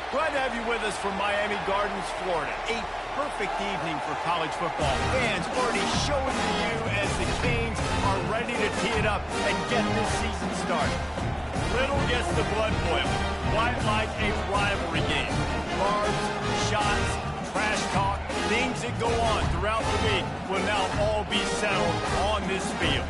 Glad to have you with us from Miami Gardens, Florida. A perfect evening for college football. Fans already showing to you as the Canes are ready to tee it up and get this season started. Little gets the blood boiling, quite like a rivalry game. Barbs, shots, trash talk, things that go on throughout the week will now all be settled on this field.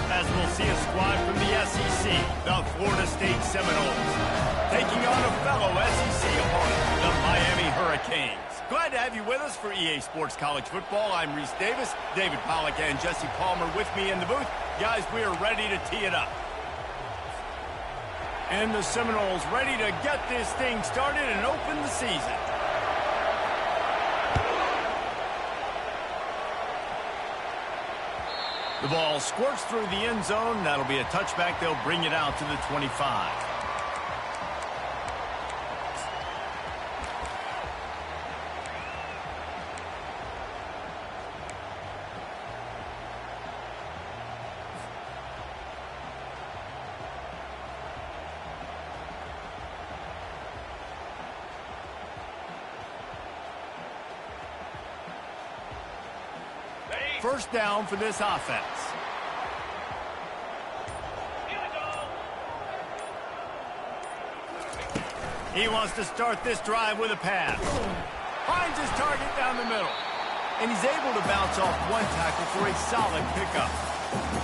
As we'll see a squad from the SEC, the Florida State Seminoles, taking on a fellow SEC opponent, the Miami Hurricanes. Glad to have you with us for EA Sports College Football. I'm Reese Davis, David Pollack, and Jesse Palmer with me in the booth. Guys, we are ready to tee it up. And the Seminoles ready to get this thing started and open the season. The ball squirts through the end zone. That'll be a touchback. They'll bring it out to the 25. First down for this offense. He wants to start this drive with a pass. Finds his target down the middle. And he's able to bounce off one tackle for a solid pickup.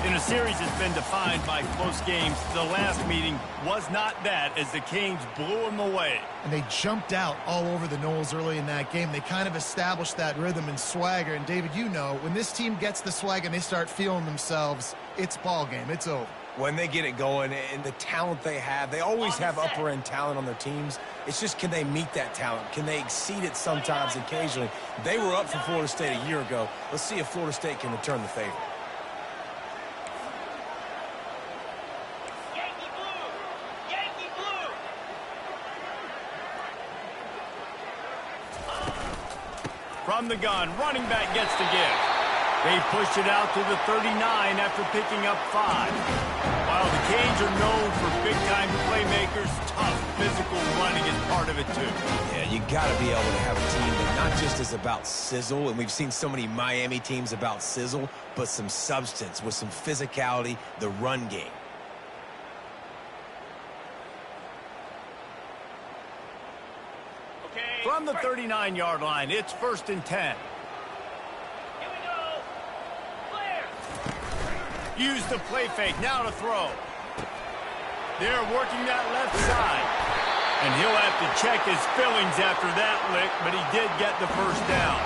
In a series that's been defined by close games, the last meeting was not that as the Canes blew him away. And they jumped out all over the Noles early in that game. They kind of established that rhythm and swagger. And, David, you know, when this team gets the swag and they start feeling themselves, it's ball game. It's over. When they get it going and the talent they have, they always have upper-end talent on their teams. It's just, can they meet that talent? Can they exceed it sometimes, occasionally? They were up for Florida State a year ago. Let's see if Florida State can return the favor. From the gun, running back gets the give. They pushed it out to the 39 after picking up 5. While the Canes are known for big-time playmakers, tough physical running is part of it too. Yeah, you got to be able to have a team that not just is about sizzle, and we've seen so many Miami teams about sizzle, but some substance with some physicality, the run game. From the 39-yard line, it's 1st and 10. Here we go. Clear. Use the play fake, now to throw. They're working that left side. And he'll have to check his fillings after that lick, but he did get the first down.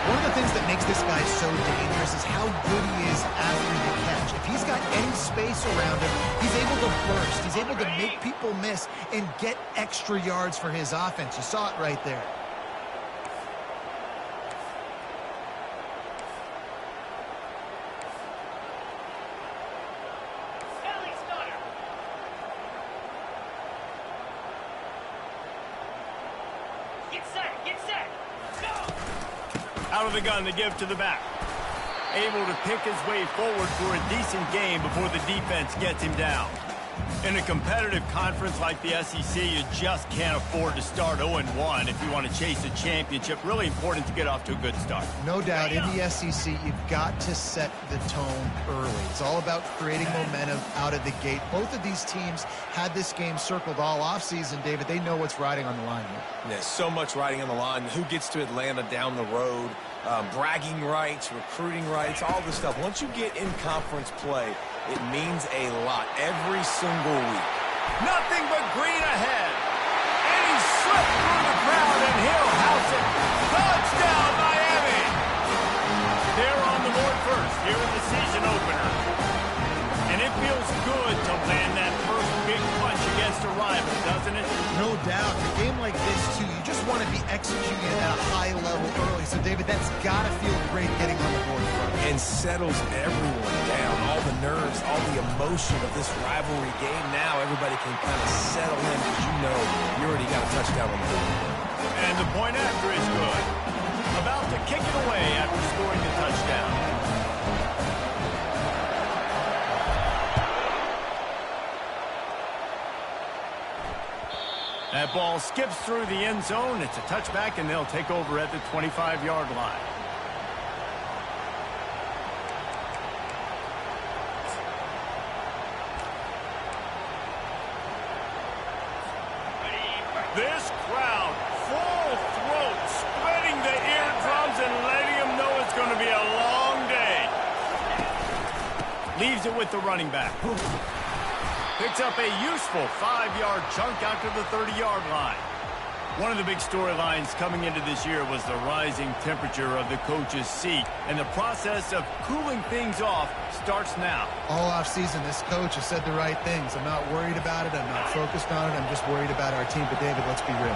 One of the things that makes this guy so dangerous is how good he is after the catch. If he's got any space around him, he's able to burst. He's able to make people miss and get extra yards for his offense. You saw it right there. Get set. Go. Out of the gun to give to the back. Able to pick his way forward for a decent game before the defense gets him down. In a competitive conference like the SEC, you just can't afford to start 0-1 if you want to chase a championship. Really important to get off to a good start. No doubt, in the SEC, you've got to set the tone early. It's all about creating momentum out of the gate. Both of these teams had this game circled all offseason, David. They know what's riding on the line here. There's so much riding on the line. Who gets to Atlanta down the road? Bragging rights, recruiting rights, all this stuff. Once you get in conference play, it means a lot every single week. Nothing but green ahead. And he slipped through the crowd, and he'll house it. Touchdown, Miami. They're on the board first here in the season opener. And it feels good to land that first big punch against a rival, doesn't it? No doubt. In a game like this, too, you just want to be executing at a high level early. So, David, that's got to feel great getting on the board first. And settles everyone down. All the nerves, all the emotion of this rivalry game. Now everybody can kind of settle in because you know you already got a touchdown on the board. And the point after is good. About to kick it away after scoring the touchdown. That ball skips through the end zone. It's a touchback, and they'll take over at the 25-yard line. This crowd, full throat, spreading the eardrums and letting them know it's going to be a long day. Leaves it with the running back. Picks up a useful 5-yard chunk out to the 30-yard line. One of the big storylines coming into this year was the rising temperature of the coach's seat, and the process of cooling things off starts now. All offseason, this coach has said the right things. I'm not worried about it. I'm not focused on it. I'm just worried about our team. But, David, let's be real.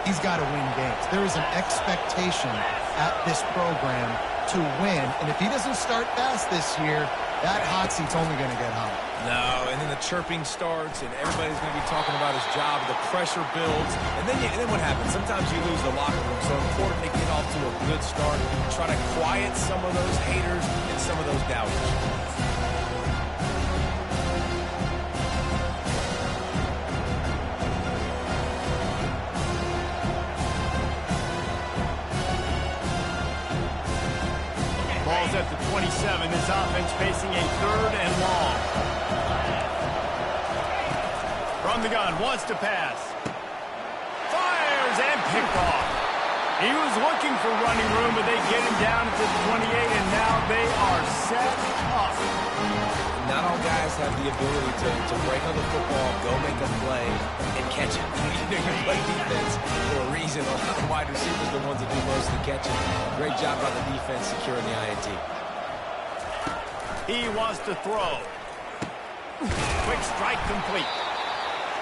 He's got to win games. There is an expectation at this program to win, and if he doesn't start fast this year, that hot seat's only going to get hot. No, and then the chirping starts, and everybody's going to be talking about his job. The pressure builds, and then what happens? Sometimes you lose the locker room, so important to get off to a good start. Try to quiet some of those haters and some of those doubters. Ball's at the 27. This offense facing a 3rd and long. From the gun, wants to pass. Fires and picked off. He was looking for running room, but they get him down to the 28, and now they are set up. Not all guys have the ability to break on the football, go make a play, and catch it. You play defense for a reason. A lot of wide receivers are the ones that do most of the catching. Great job by the defense securing the INT. He wants to throw. Quick strike complete.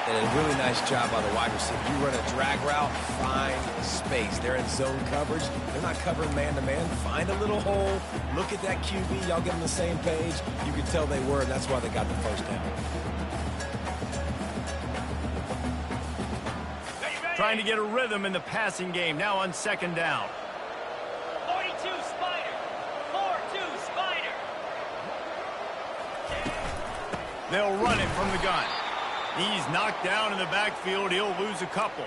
And a really nice job by the wide receiver. You run a drag route, find space. They're in zone coverage. They're not covering man-to-man. Find a little hole. Look at that QB. Y'all get on the same page. You can tell they were, and that's why they got the first down. Trying to get a rhythm in the passing game. Now on 2nd down. They'll run it from the gun. He's knocked down in the backfield. He'll lose a couple.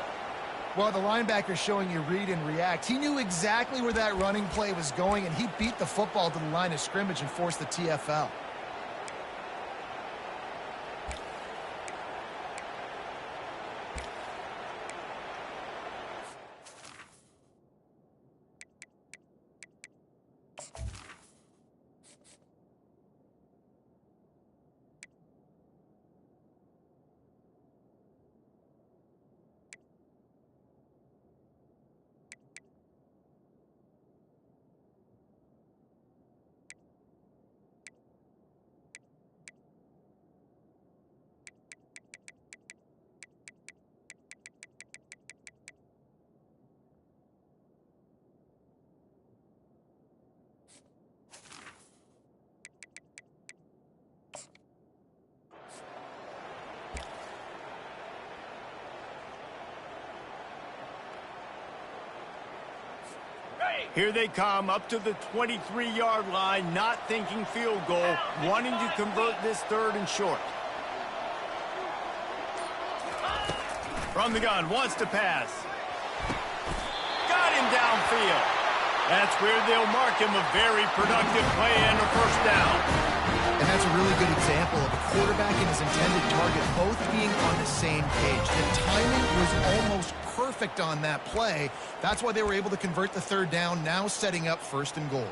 Well, the linebacker's showing you read and react. He knew exactly where that running play was going, and he beat the football to the line of scrimmage and forced the TFL. Here they come up to the 23-yard line, not thinking field goal, wanting to convert this 3rd and short. From the gun, wants to pass. Got him downfield. That's where they'll mark him a very productive play and a 1st down. And that's a really good example of a quarterback and his intended target both being on the same page. The timing was almost perfect on that play. That's why they were able to convert the 3rd down, now setting up 1st and goal.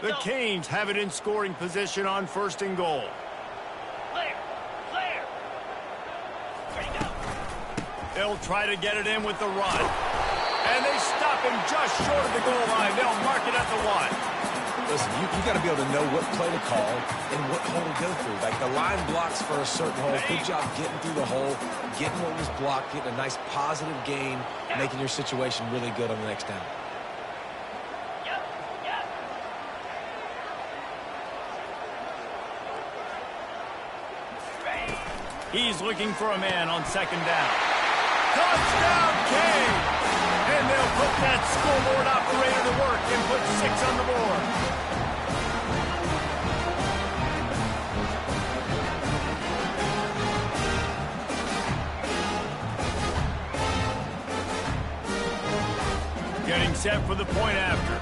The Canes have it in scoring position on 1st and goal. Clear. Clear. Ready to go. They'll try to get it in with the run. And they stop him just short of the goal line. They'll mark it at the 1. Listen, you got to be able to know what play to call and what hole to go through. Like the line blocks for a certain hole. Good job getting through the hole, getting what was blocked, getting a nice positive gain, making your situation really good on the next down. Yep. Yep. He's looking for a man on 2nd down. Touchdown, Canes! And they'll put that scoreboard operator to work and put 6 on the board. Getting set for the point after.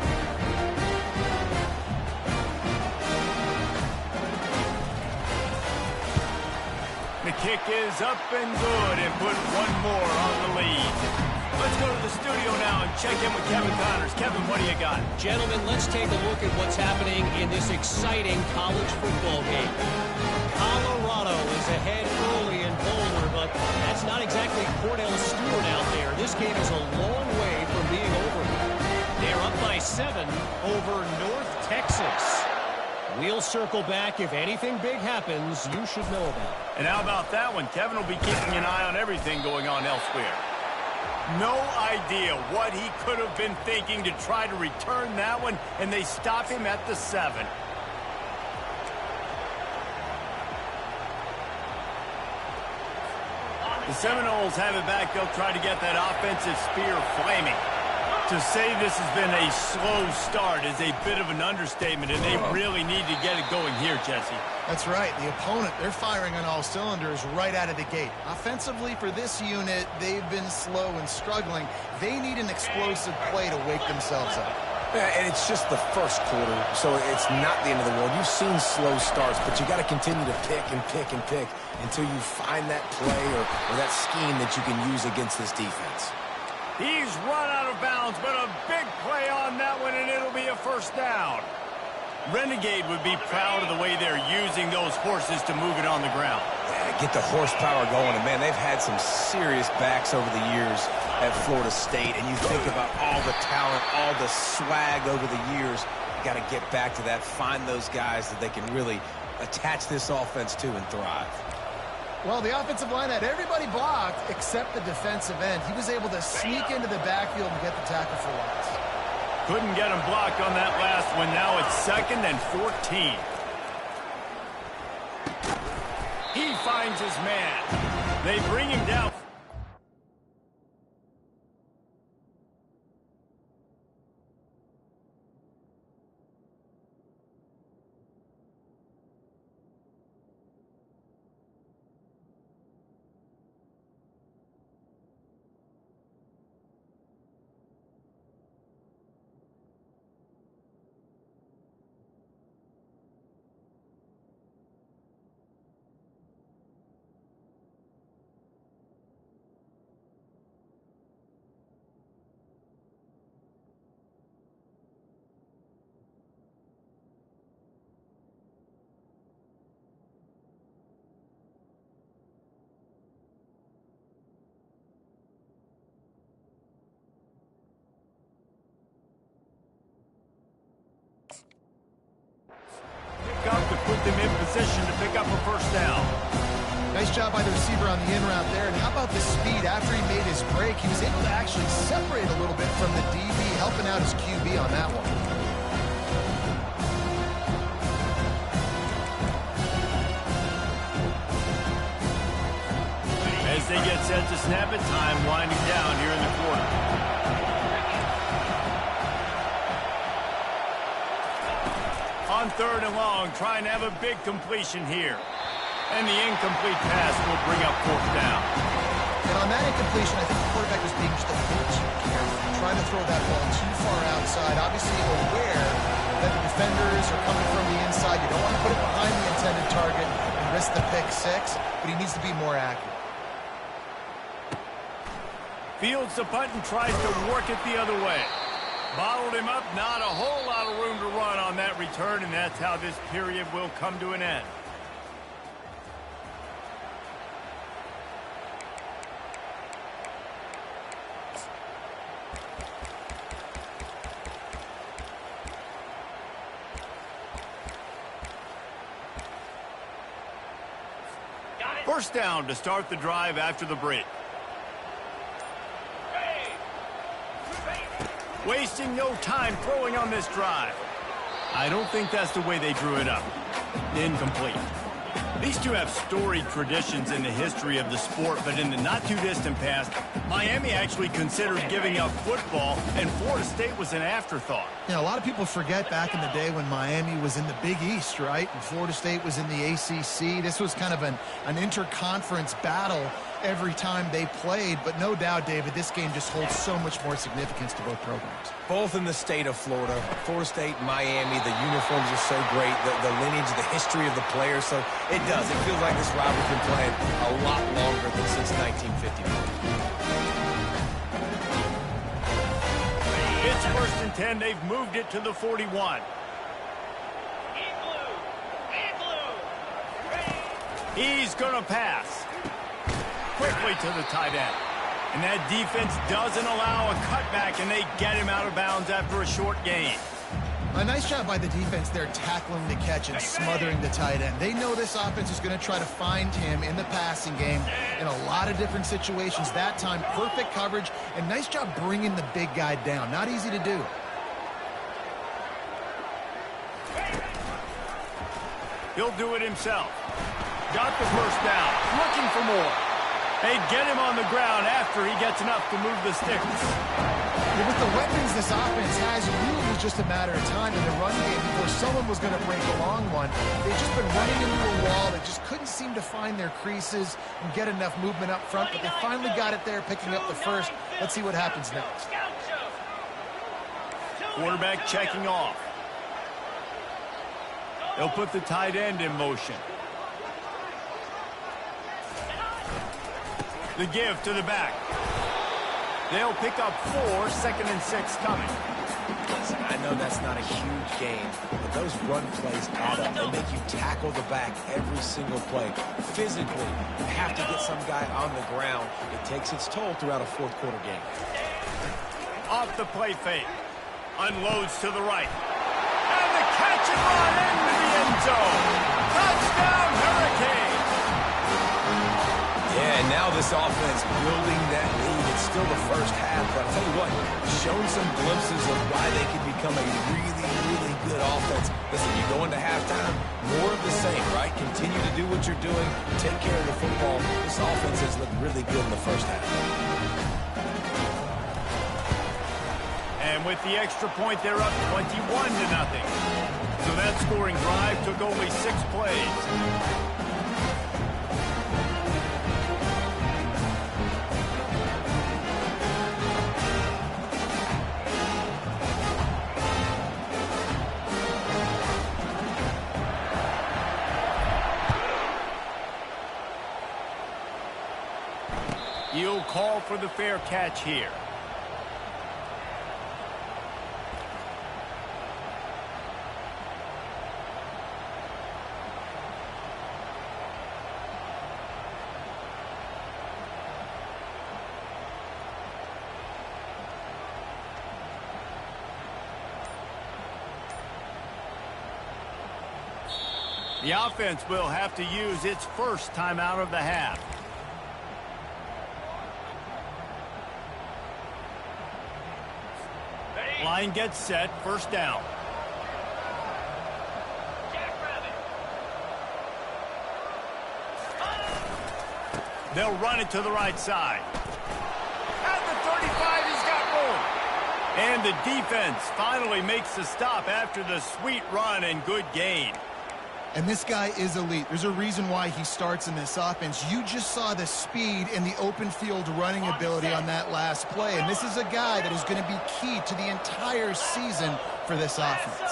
The kick is up and good and put 1 more on the lead. Let's go to the studio now and check in with Kevin Connors. Kevin, what do you got? Gentlemen, let's take a look at what's happening in this exciting college football game. Colorado is ahead early in Boulder, but that's not exactly Cordell Stewart out there. This game is a long way from being over. They're up by 7 over North Texas. We'll circle back. If anything big happens, you should know about it. And how about that one? Kevin will be keeping an eye on everything going on elsewhere. No idea what he could have been thinking to try to return that one, and they stop him at the 7. The Seminoles have it back. They'll try to get that offensive spear flaming. To say this has been a slow start is a bit of an understatement, and they really need to get it going here, Jesse. That's right. The opponent, they're firing on all cylinders right out of the gate. Offensively, for this unit, they've been slow and struggling. They need an explosive play to wake themselves up. Yeah, and it's just the 1st quarter, so it's not the end of the world. You've seen slow starts, but you got to continue to pick and pick and pick until you find that play or that scheme that you can use against this defense. He's run out of bounds, but a big play on that one, and it'll be a 1st down. Renegade would be proud of the way they're using those horses to move it on the ground. Yeah, get the horsepower going, and man, they've had some serious backs over the years at Florida State, and you think about all the talent, all the swag over the years. You got to get back to that, find those guys that they can really attach this offense to and thrive. Well, the offensive line had everybody blocked except the defensive end. He was able to sneak into the backfield and get the tackle for loss. Couldn't get him blocked on that last one. Now it's 2nd and 14. He finds his man. They bring him down. them in position to pick up a first down. Nice job by the receiver on the in route there. And how about the speed? After he made his break, he was able to actually separate a little bit from the DB, helping out his QB on that one. As they get set to snap it, time winding down here in the quarter. On 3rd and long, trying to have a big completion here. And the incomplete pass will bring up 4th down. And on that incompletion, I think the quarterback was being just a bit too careful, trying to throw that ball too far outside, obviously aware that the defenders are coming from the inside. You don't want to put it behind the intended target and risk the pick six, but he needs to be more accurate. Fields the punt and tries to work it the other way. Bottled him up, not a whole lot of room to run on that return, and that's how this period will come to an end. First down to start the drive after the break. Wasting no time throwing on this drive. I don't think that's the way they drew it up. Incomplete. These two have storied traditions in the history of the sport, but in the not-too-distant past, Miami actually considered giving up football, and Florida State was an afterthought. Yeah, a lot of people forget back in the day when Miami was in the Big East, right? And Florida State was in the ACC. This was kind of an interconference battle every time they played. But no doubt, David, this game just holds so much more significance to both programs. Both in the state of Florida. Florida State, Miami, the uniforms are so great. The lineage, the history of the players. So it does. It feels like this rivalry's been playing a lot longer than since 1951. It's 1st and 10. They've moved it to the 41. He's going to pass. Quickly to the tight end. And that defense doesn't allow a cutback, and they get him out of bounds after a short gain. A nice job by the defense there tackling the catch and smothering the tight end. They know this offense is going to try to find him in the passing game in a lot of different situations. That time, perfect coverage, and nice job bringing the big guy down. Not easy to do. He'll do it himself. Got the first down. Looking for more. They get him on the ground after he gets enough to move the sticks. But with the weapons this offense has, it really was just a matter of time in the run game before someone was going to break a long one. They've just been running into a wall. They just couldn't seem to find their creases and get enough movement up front, but they finally got it there, picking up the first. Let's see what happens next. Quarterback checking off. They'll put the tight end in motion. The give to the back. They'll pick up 4, 2nd and 6 coming. Listen, I know that's not a huge game, but those run plays add up. They make you tackle the back every single play. Physically, you have to get some guy on the ground. It takes its toll throughout a 4th quarter game. Off the play fake. Unloads to the right. And the catch and run into the end zone. Touchdown, Hurricane. Yeah, and now this offense building that lead. It's still the first half, but I'll tell you what, shown some glimpses of why they could become a really, really good offense. Listen, you go into halftime, more of the same, right? Continue to do what you're doing, take care of the football. This offense has looked really good in the first half. And with the extra point, they're up 21-0. So that scoring drive took only 6 plays. He'll call for the fair catch here. The offense will have to use its first timeout of the half. Line gets set, first down. They'll run it to the right side. At the 35, he's got more. And the defense finally makes the stop after the sweet run and good gain. And this guy is elite. There's a reason why he starts in this offense. You just saw the speed and the open field running ability on that last play. And this is a guy that is going to be key to the entire season for this offense.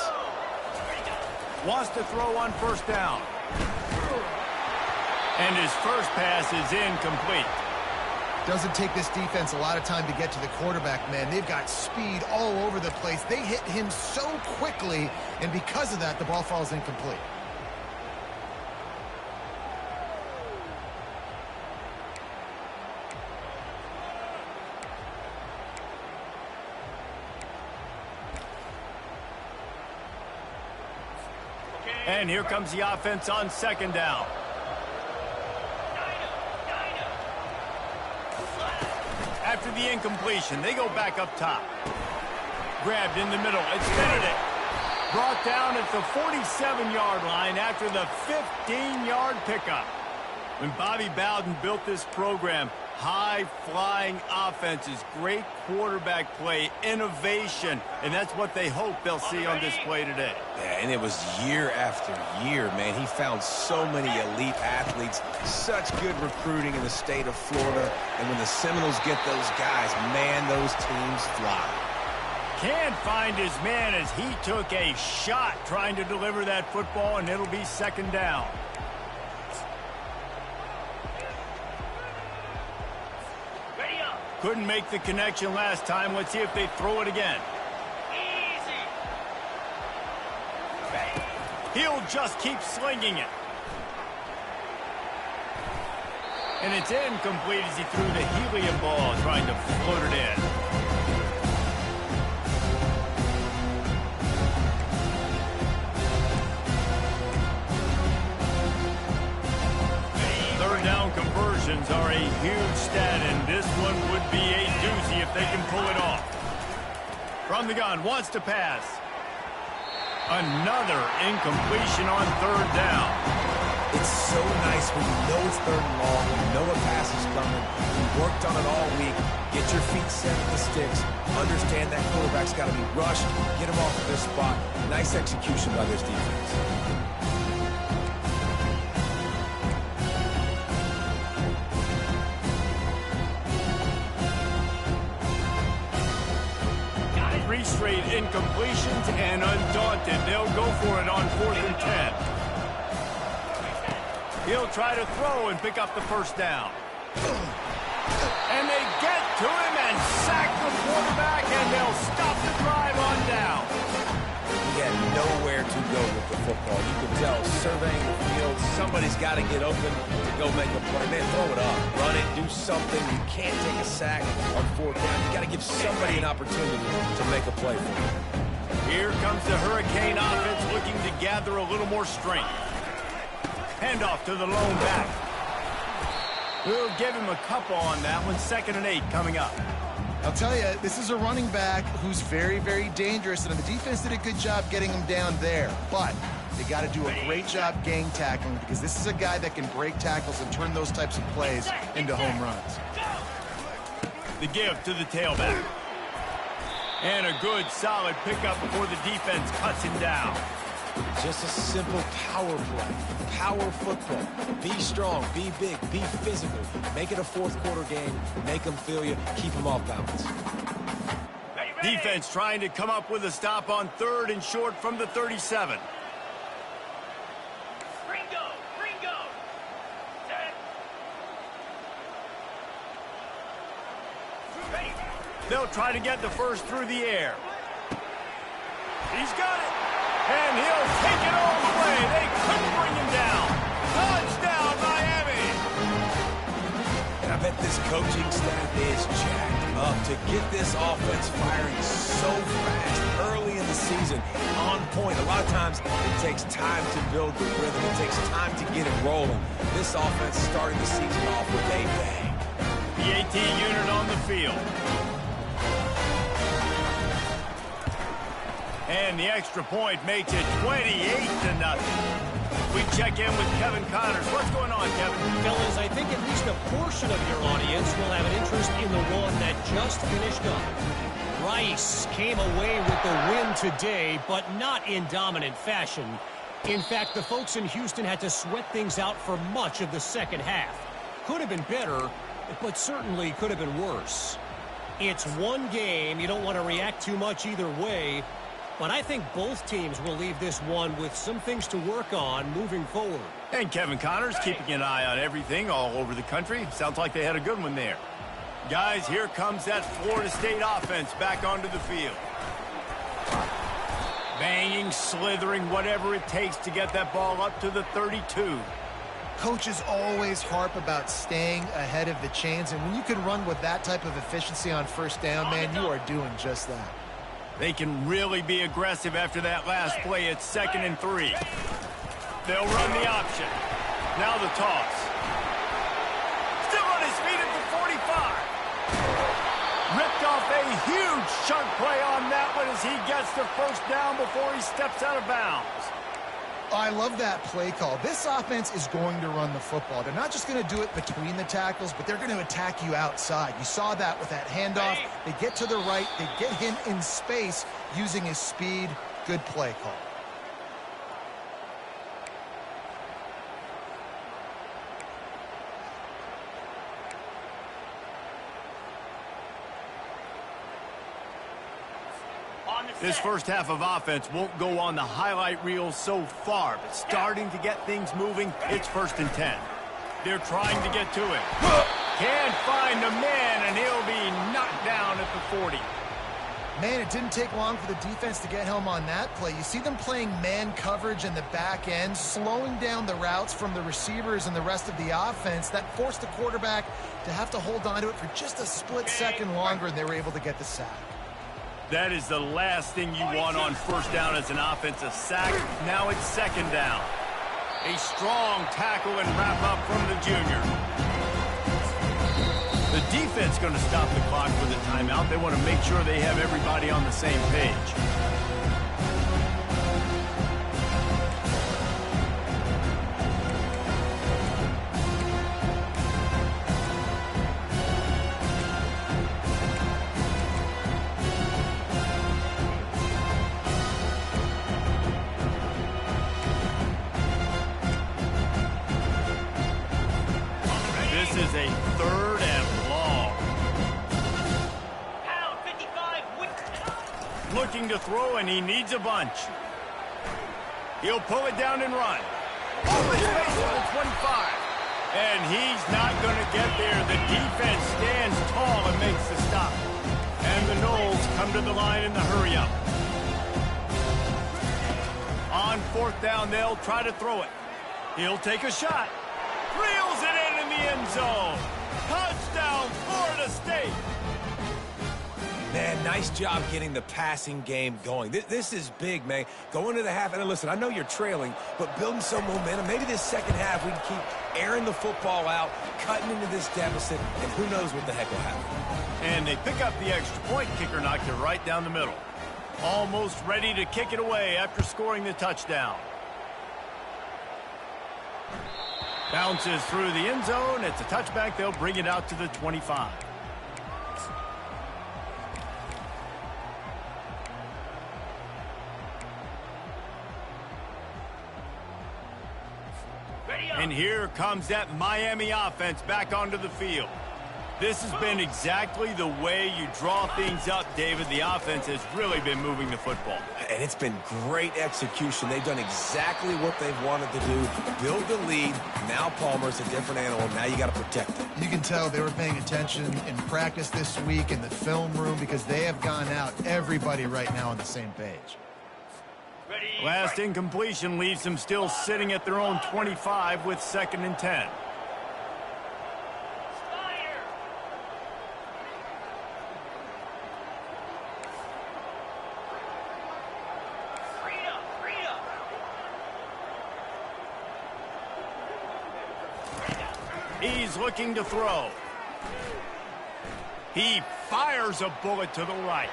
Wants to throw on first down. And his first pass is incomplete. Doesn't take this defense a lot of time to get to the quarterback, man. They've got speed all over the place. They hit him so quickly, and because of that, the ball falls incomplete. And here comes the offense on second down. After the incompletion, they go back up top. Grabbed in the middle. It's Benedict. Brought down at the 47-yard line after the 15-yard pickup. When Bobby Bowden built this program, high-flying offenses, great quarterback play, innovation, and that's what they hope they'll see on display today. Yeah, and it was year after year, man. He found so many elite athletes, such good recruiting in the state of Florida, and when the Seminoles get those guys, man, those teams fly. Can't find his man as he took a shot trying to deliver that football, and it'll be second down. Couldn't make the connection last time. Let's see if they throw it again. Easy. He'll just keep slinging it. And it's incomplete as he threw the helium ball, trying to float it in. Third down conversions are a huge stat, and this one would be a doozy if they can pull it off. From the gun, wants to pass. Another incompletion on third down. It's so nice when you know it's third and long, when you know a pass is coming, you worked on it all week, get your feet set at the sticks, understand that quarterback's got to be rushed, get him off of this spot. Nice execution by this defense. Three straight incompletions, and undaunted, they'll go for it on 4th and 10. He'll try to throw and pick up the first down. And they get to him and sack the quarterback, and they'll stop the drive on down. He had nowhere to go with the football. You can tell, surveying the field, somebody's got to get open to go make a play. Man, throw it up, run it, do something. You can't take a sack on 4th down. You got to give somebody an opportunity to make a play for you. Here comes the Hurricane offense looking to gather a little more strength. Handoff to the lone back. We'll give him a couple on that one. 2nd and 8 coming up. I'll tell you, this is a running back who's very, very dangerous, and the defense did a good job getting him down there. But they got to do a great job gang tackling, because this is a guy that can break tackles and turn those types of plays into home runs. The give to the tailback. And a good, solid pickup before the defense cuts him down. Just a simple power play, power football. Be strong, be big, be physical. Make it a 4th quarter game. Make them feel you. Keep them off balance. Defense trying to come up with a stop on 3rd and short from the 37. Ringo. Set. Ready. They'll try to get the first through the air. He's got it. And he'll take it all the way. They couldn't bring him down. Touchdown, Miami. And I bet this coaching staff is jacked up to get this offense firing so fast early in the the season on point. A lot of times it takes time to build the rhythm. It takes time to get it rolling. This offense starting the season off with a bang. The 18 unit on the field. And the extra point makes it 28-0. We check in with Kevin Connors. What's going on, Kevin? Fellas, I think at least a portion of your audience will have an interest in the one that just finished up. Rice came away with the win today, but not in dominant fashion. In fact, the folks in Houston had to sweat things out for much of the second half. Could have been better, but certainly could have been worse. It's one game. You don't want to react too much either way. But I think both teams will leave this one with some things to work on moving forward. And Kevin Connors keeping an eye on everything all over the country. Sounds like they had a good one there. Guys, here comes that Florida State offense back onto the field. Banging, slithering, whatever it takes to get that ball up to the 32. Coaches always harp about staying ahead of the chains, and when you can run with that type of efficiency on first down, man, you are doing just that. They can really be aggressive after that last play. It's 2nd and 3. They'll run the option. Now the toss. Still on his feet at the 45. Ripped off a huge chunk play on that one as he gets the first down before he steps out of bounds. I love that play call. This offense is going to run the football. They're not just going to do it between the tackles, but they're going to attack you outside. You saw that with that handoff. They get to the right. They get him in space using his speed. Good play call. This first half of offense won't go on the highlight reel so far, but starting to get things moving, it's 1st and 10. They're trying to get to it. Can't find the man, and he'll be knocked down at the 40. Man, it didn't take long for the defense to get home on that play. You see them playing man coverage in the back end, slowing down the routes from the receivers and the rest of the offense. That forced the quarterback to have to hold on to it for just a split second longer, and they were able to get the sack. That is the last thing you want on first down as an offensive sack. Now it's 2nd down. A strong tackle and wrap up from the junior. The defense going to stop the clock with a timeout. They want to make sure they have everybody on the same page. This is a 3rd and long. Pound 55. Looking to throw, and he needs a bunch. He'll pull it down and run. Over his face to the 25. And he's not going to get there. The defense stands tall and makes the stop. And the Knowles come to the line in the hurry-up. On 4th down, they'll try to throw it. He'll take a shot. Reels it in the end zone. Touchdown, Florida State. Man, nice job getting the passing game going. This is big, man. Going to the half, and listen, I know you're trailing, but building some momentum. Maybe this second half we can keep airing the football out, cutting into this deficit, and who knows what the heck will happen. And they pick up the extra point. Kicker knocked it right down the middle. Almost ready to kick it away after scoring the touchdown. Bounces through the end zone. It's a touchback. They'll bring it out to the 25. And here comes that Miami offense back onto the field. This has been exactly the way you draw things up, David. The offense has really been moving the football. And it's been great execution. They've done exactly what they've wanted to do. Build the lead. Now Palmer's a different animal. Now you got to protect him. You can tell they were paying attention in practice this week in the film room because they have gone out, everybody right now on the same page. Last incompletion leaves them still sitting at their own 25 with 2nd and 10. is looking to throw. He fires a bullet to the right.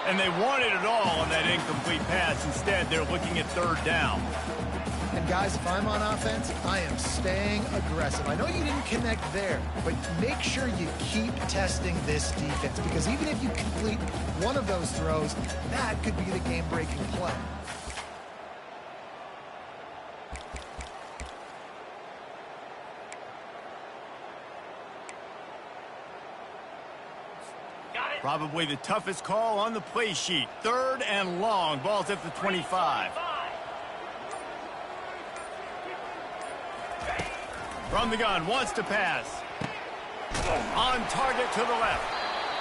And they wanted it all on that incomplete pass. Instead, they're looking at third down. And guys, if I'm on offense, I am staying aggressive. I know you didn't connect there, but make sure you keep testing this defense, because even if you complete one of those throws, that could be the game-breaking play. Probably the toughest call on the play sheet. Third and long. Ball's at the 25. From the gun, wants to pass. On target to the left.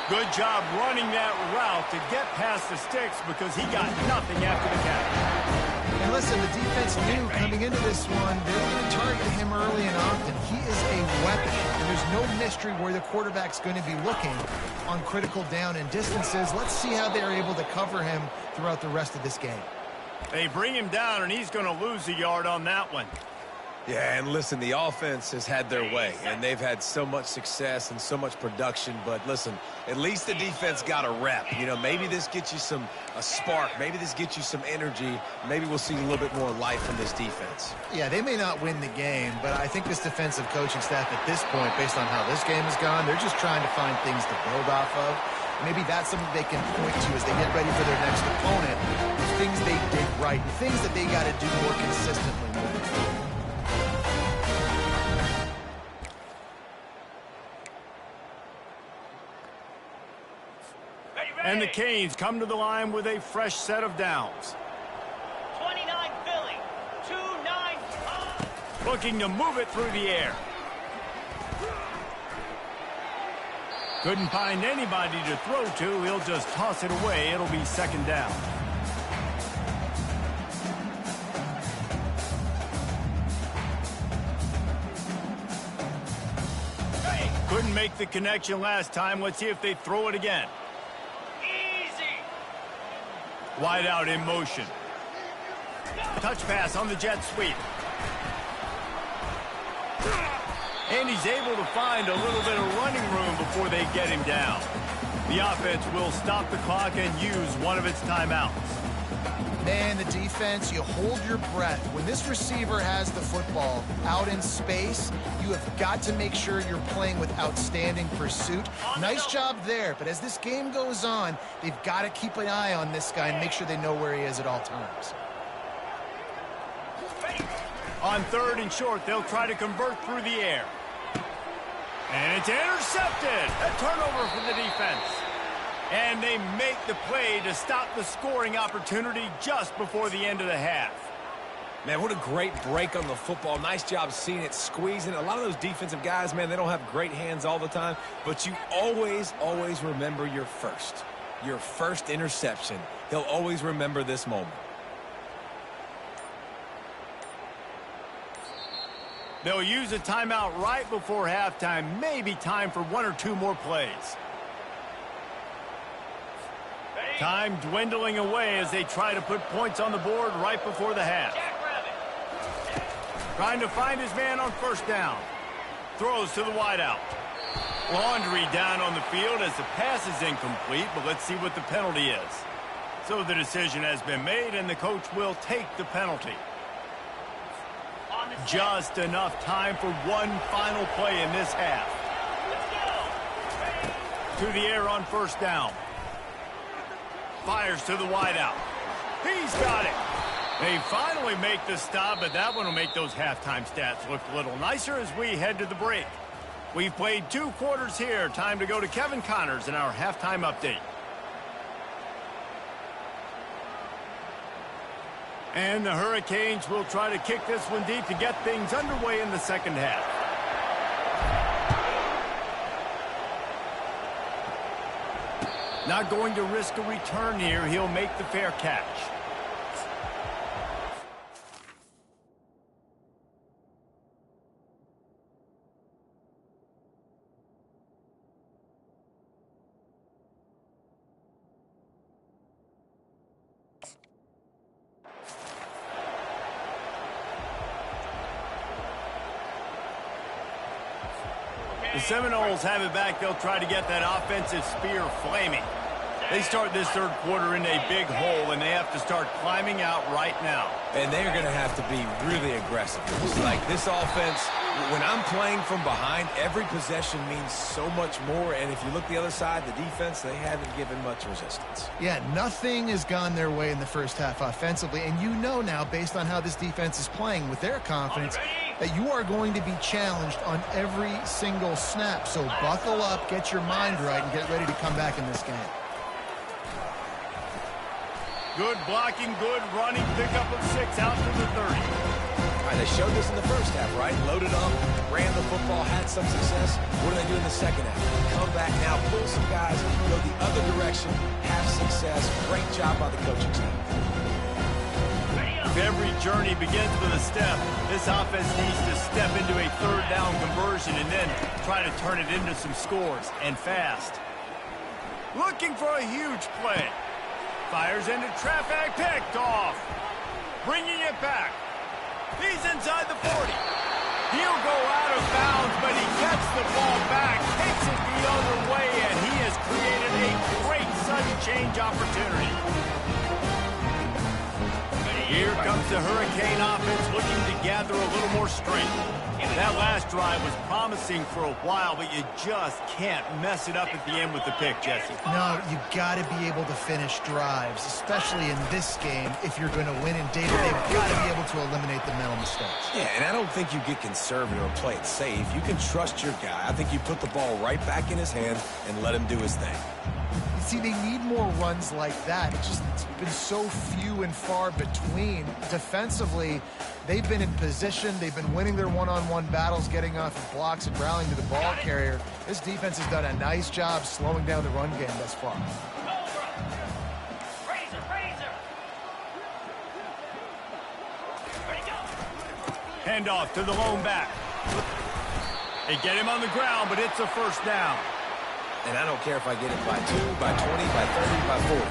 Good job running that route to get past the sticks because he got nothing after the catch. And listen, the defense knew coming into this one, they were going to target him early and often. He is a weapon. And there's no mystery where the quarterback's going to be looking on critical down and distances. Let's see how they're able to cover him throughout the rest of this game. They bring him down, and he's going to lose a yard on that one. Yeah, and listen, the offense has had their way, and they've had so much success and so much production. But listen, at least the defense got a rep. You know, maybe this gets you a spark. Maybe this gets you some energy. Maybe we'll see a little bit more life from this defense. Yeah, they may not win the game, but I think this defensive coaching staff at this point, based on how this game has gone, they're just trying to find things to build off of. Maybe that's something they can point to as they get ready for their next opponent. Things they did right, and things that they got to do more consistently. And the Canes come to the line with a fresh set of downs. 29 Philly, 2-9. Looking to move it through the air. Couldn't find anybody to throw to. He'll just toss it away. It'll be second down. Couldn't make the connection last time. Let's see if they throw it again. Wide out in motion. Touch pass on the jet sweep. And he's able to find a little bit of running room before they get him down. The offense will stop the clock and use one of its timeouts. Man, the defense, you hold your breath. When this receiver has the football out in space, you have got to make sure you're playing with outstanding pursuit. Nice job there, but as this game goes on, they've got to keep an eye on this guy and make sure they know where he is at all times. On third and short, they'll try to convert through the air. And it's intercepted. A turnover from the defense. And they make the play to stop the scoring opportunity just before the end of the half. Man, what a great break on the football. Nice job seeing it, squeezing. A lot of those defensive guys, man, they don't have great hands all the time, but you always, always remember your first interception. He'll always remember this moment. They'll use a timeout right before halftime. Maybe time for one or two more plays. Time dwindling away as they try to put points on the board right before the half. Trying to find his man on first down. Throws to the wideout. Laundry down on the field as the pass is incomplete, but let's see what the penalty is. So the decision has been made, and the coach will take the penalty. Just enough time for one final play in this half. To the air on first down. Fires to the wideout. He's got it. They finally make the stop, but that one will make those halftime stats look a little nicer as we head to the break. We've played 2 quarters here. Time to go to Kevin Connors in our halftime update. And the Hurricanes will try to kick this one deep to get things underway in the second half. Not going to risk a return here. He'll make the fair catch. The Seminoles have it back. They'll try to get that offensive spear flaming. They start this third quarter in a big hole, and they have to start climbing out right now. And they're going to have to be really aggressive. It's like this offense, when I'm playing from behind, every possession means so much more. And if you look the other side, the defense, they haven't given much resistance. Yeah, nothing has gone their way in the first half offensively. And you know now, based on how this defense is playing with their confidence, that you are going to be challenged on every single snap. So buckle up, get your mind right, and get ready to come back in this game. Good blocking, good running, pickup of 6 out to the 30. All right, they showed this in the first half, right? Loaded up, ran the football, had some success. What do they do in the second half? Come back now, pull some guys, go the other direction, have success. Great job by the coaching staff. If every journey begins with a step, this offense needs to step into a third down conversion and then try to turn it into some scores, and fast. Looking for a huge play. Fires into traffic, picked off. Bringing it back. He's inside the 40. He'll go out of bounds, but he gets the ball back, takes it the other way, and he has created a great sudden change opportunity. Here comes the Hurricane offense looking to gather a little more strength. That last drive was promising for a while, but you just can't mess it up at the end with the pick, Jesse. No, you got to be able to finish drives, especially in this game. If you're going to win in David, they've got to be able to eliminate the mental mistakes. Yeah, and I don't think you get conservative or play it safe. You can trust your guy. I think you put the ball right back in his hands and let him do his thing. See, they need more runs like that. It's been so few and far between. Defensively, they've been in position. They've been winning their one-on-one battles, getting off of blocks and rallying to the ball carrier. This defense has done a nice job slowing down the run game thus far. Handoff to the lone back. They get him on the ground, but it's a first down. And I don't care if I get it by 2, by 20, by 30, by 40.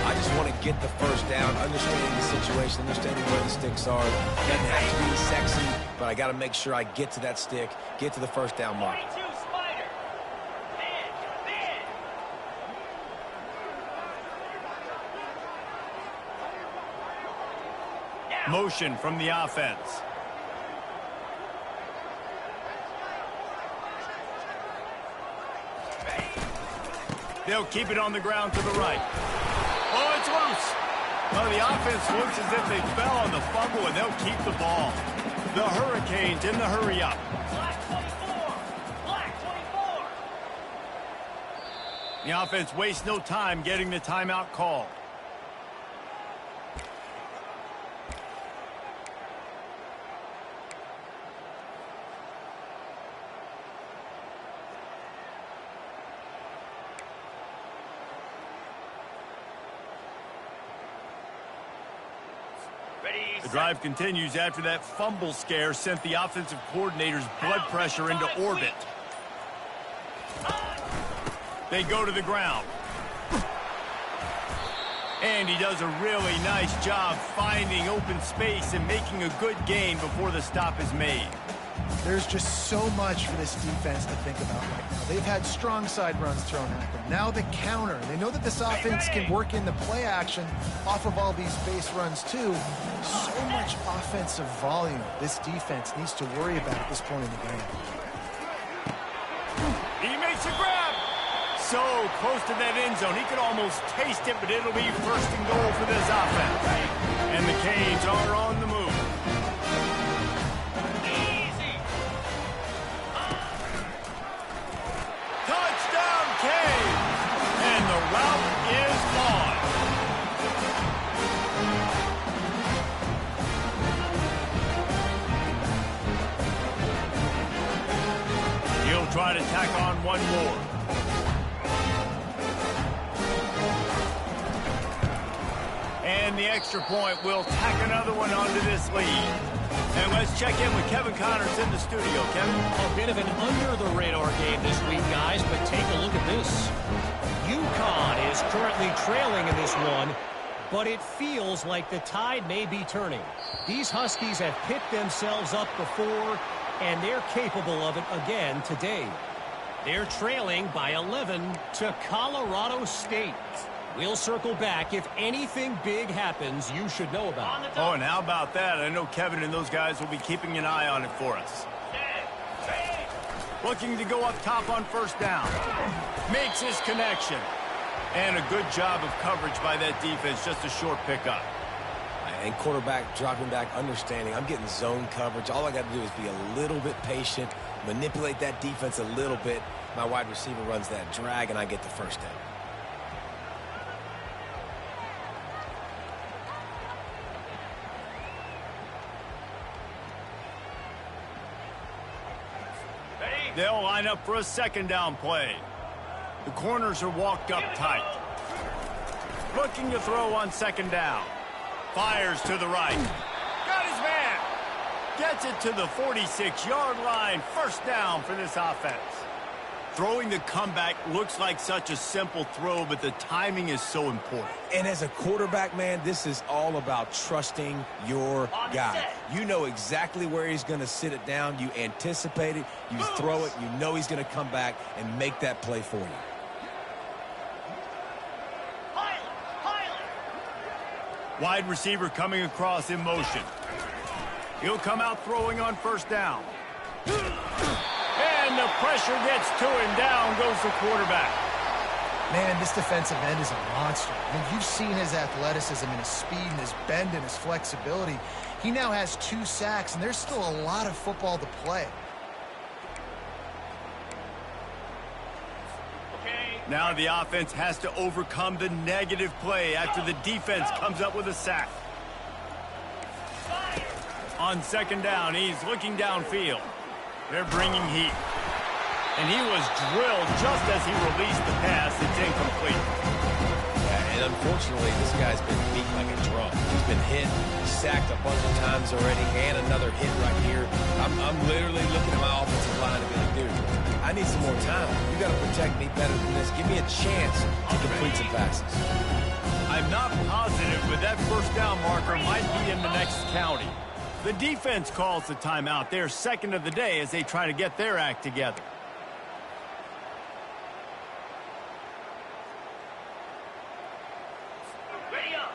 I just want to get the first down, understanding the situation, understanding where the sticks are. Doesn't have to be sexy, but I got to make sure I get to that stick, get to the first down mark. Motion from the offense. They'll keep it on the ground to the right. Oh, it's loose. Well, the offense looks as if they fell on the fumble, and they'll keep the ball. The Hurricanes in the hurry-up. Black 24. Black 24. The offense wastes no time getting the timeout called. The drive continues after that fumble scare sent the offensive coordinator's blood pressure into orbit. They go to the ground. And he does a really nice job finding open space and making a good gain before the stop is made. There's just so much for this defense to think about right now. They've had strong side runs thrown at them. Now the counter. They know that this offense can work in the play action off of all these base runs too. So much offensive volume this defense needs to worry about at this point in the game. He makes a grab. So close to that end zone. He could almost taste it, but it'll be first and goal for this offense. And the Canes are on the move. Touchdown, Canes! And the route is on. He'll try to tack on one more. And the extra point will tack another one onto this lead. And let's check in with Kevin Connors in the studio. Kevin? A bit of an under-the-radar game this week, guys, but take a look at this. UConn is currently trailing in this one, but it feels like the tide may be turning. These Huskies have picked themselves up before, and they're capable of it again today. They're trailing by 11 to Colorado State. We'll circle back if anything big happens you should know about. Oh, and how about that? I know Kevin and those guys will be keeping an eye on it for us. Looking to go up top on first down. Makes his connection. And a good job of coverage by that defense, just a short pickup. And quarterback dropping back, understanding I'm getting zone coverage. All I got to do is be a little bit patient, manipulate that defense a little bit. My wide receiver runs that drag, and I get the first down. They'll line up for a second down play. The corners are walked up tight. Looking to throw on second down. Fires to the right. Got his man. Gets it to the 46-yard line. First down for this offense. Throwing the comeback looks like such a simple throw, but the timing is so important. And as a quarterback, man, this is all about trusting your guy. You know exactly where he's going to sit it down. You anticipate it. You throw it. You know he's going to come back and make that play for you. Wide receiver coming across in motion. He'll come out throwing on first down. And the pressure gets to him. Down goes the quarterback. Man, this defensive end is a monster. And you've seen his athleticism and his speed and his bend and his flexibility. He now has 2 sacks, and there's still a lot of football to play. Now the offense has to overcome the negative play after the defense comes up with a sack. On second down, he's looking downfield. They're bringing heat. And he was drilled just as he released the pass. It's incomplete. Yeah, and unfortunately, this guy's been beat like a drum. He's been hit, sacked a bunch of times already, and another hit right here. I'm literally looking at my offensive line and being, dude, I need some more time. You got to protect me better than this. Give me a chance to complete some passes. I'm not positive, but that first down marker might be in the next county. The defense calls the timeout. They're second of the day as they try to get their act together.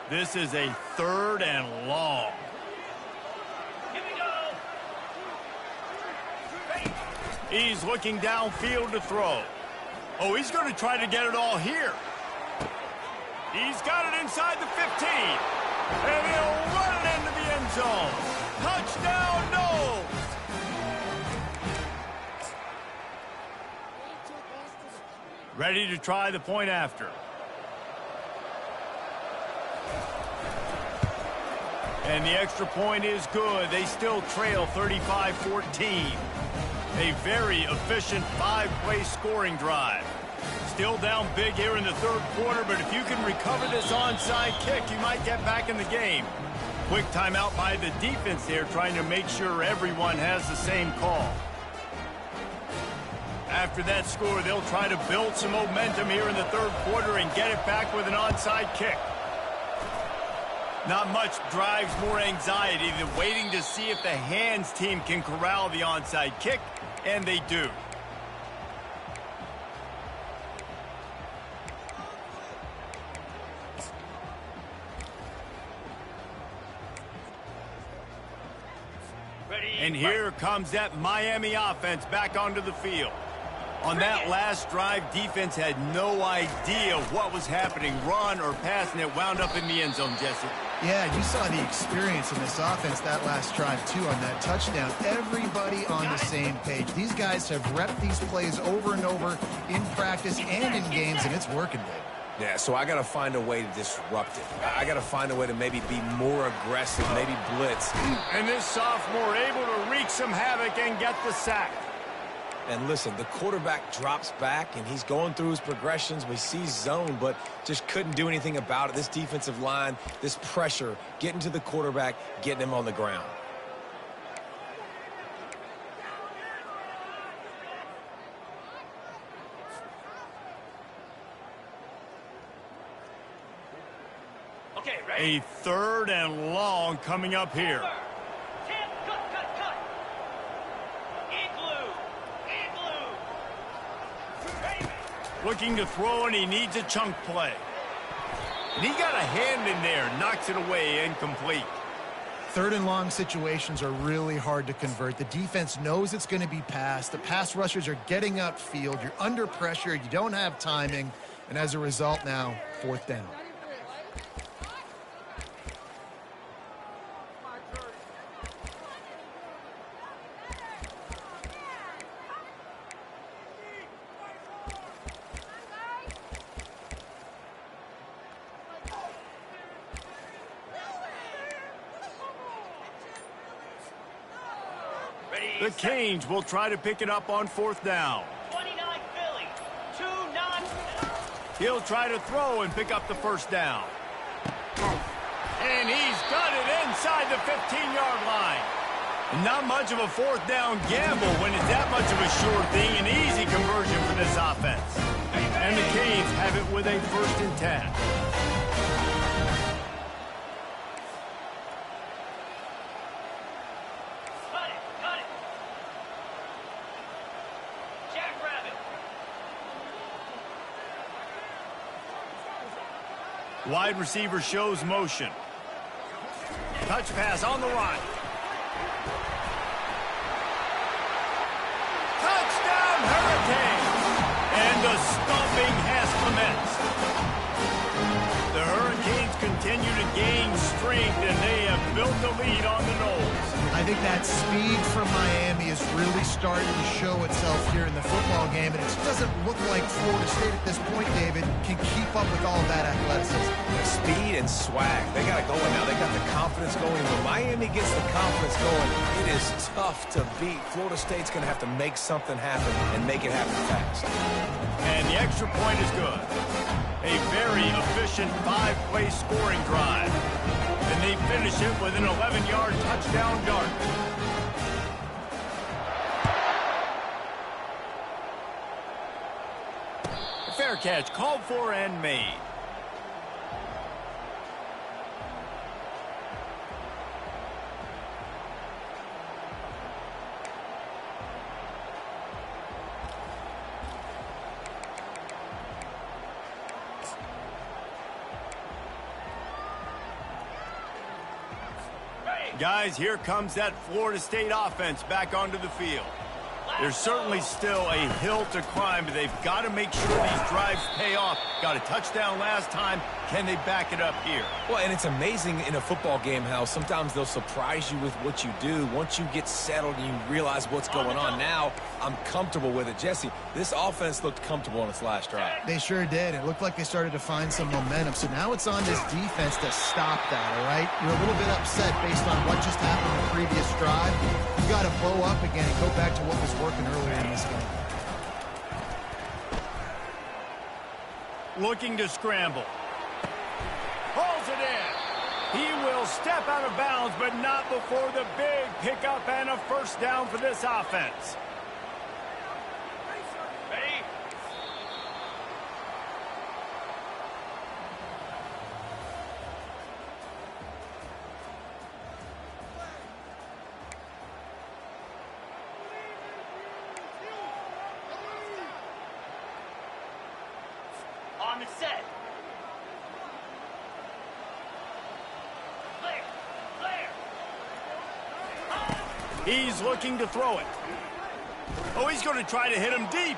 This is a 3rd and long. Here we go. He's looking downfield to throw. Oh, he's going to try to get it all here. He's got it inside the 15. And he'll run it into the end zone. Touchdown, no! Ready to try the point after. And the extra point is good. They still trail 35-14. A very efficient 5-play scoring drive. Still down big here in the 3rd quarter, but if you can recover this onside kick, you might get back in the game. Quick timeout by the defense there, trying to make sure everyone has the same call. After that score, they'll try to build some momentum here in the 3rd quarter and get it back with an onside kick. Not much drives more anxiety than waiting to see if the hands team can corral the onside kick, and they do. And here comes that Miami offense back onto the field. On that last drive, defense had no idea what was happening, run or pass, and it wound up in the end zone, Jesse. Yeah, you saw the experience in this offense that last drive, too, on that touchdown. Everybody on the same page. These guys have repped these plays over and over in practice and in games, and it's working, Dave. Yeah, so I got to find a way to disrupt it. I got to find a way to maybe be more aggressive, maybe blitz. And this sophomore able to wreak some havoc and get the sack. And listen, the quarterback drops back, and he's going through his progressions. We see zone, but just couldn't do anything about it. This defensive line, this pressure, getting to the quarterback, getting him on the ground. Okay, ready? A 3rd and long coming up here. Looking to throw, and he needs a chunk play. And he got a hand in there, knocks it away, incomplete. 3rd and long situations are really hard to convert. The defense knows it's going to be passed. The pass rushers are getting upfield. You're under pressure. You don't have timing. And as a result now, 4th down. The Canes will try to pick it up on 4th down. 29 Philly, 2 non. He'll try to throw and pick up the 1st down. And he's got it inside the 15-yard line. Not much of a 4th down gamble when it's that much of a sure thing. An easy conversion for this offense. And the Canes have it with a 1st and 10. Wide receiver shows motion. Touch pass on the run. Touchdown, Hurricanes! And the stomping has commenced. The Hurricanes continue to gain strength, and they have built the lead on the Noles. I think that speed from Miami is really starting to show itself here in the football game, and it just doesn't look like Florida State at this point, David, can keep up with all of that athleticism. Speed and swag. They got it going now. They got the confidence going. When Miami gets the confidence going, it is tough to beat. Florida State's going to have to make something happen and make it happen fast. And the extra point is good. A very efficient 5-play scoring drive. And they finish it with an 11-yard touchdown dart. A fair catch called for and made. Guys, here comes that Florida State offense back onto the field. There's certainly still a hill to climb, but they've got to make sure these drives pay off. Got a touchdown last time. Can they back it up here? Well, and it's amazing in a football game how sometimes they'll surprise you with what you do. Once you get settled and you realize what's going on, now I'm comfortable with it. Jesse, this offense looked comfortable on its last drive. They sure did. It looked like they started to find some momentum. So now it's on this defense to stop that, all right? You're a little bit upset based on what just happened in the previous drive. You got to blow up again and go back to what was working earlier in this game. Looking to scramble. Pulls it in. He will step out of bounds, but not before the big pickup and a 1st down for this offense. Ready? On the set. Clear. Clear. He's looking to throw it. Oh, he's going to try to hit him deep.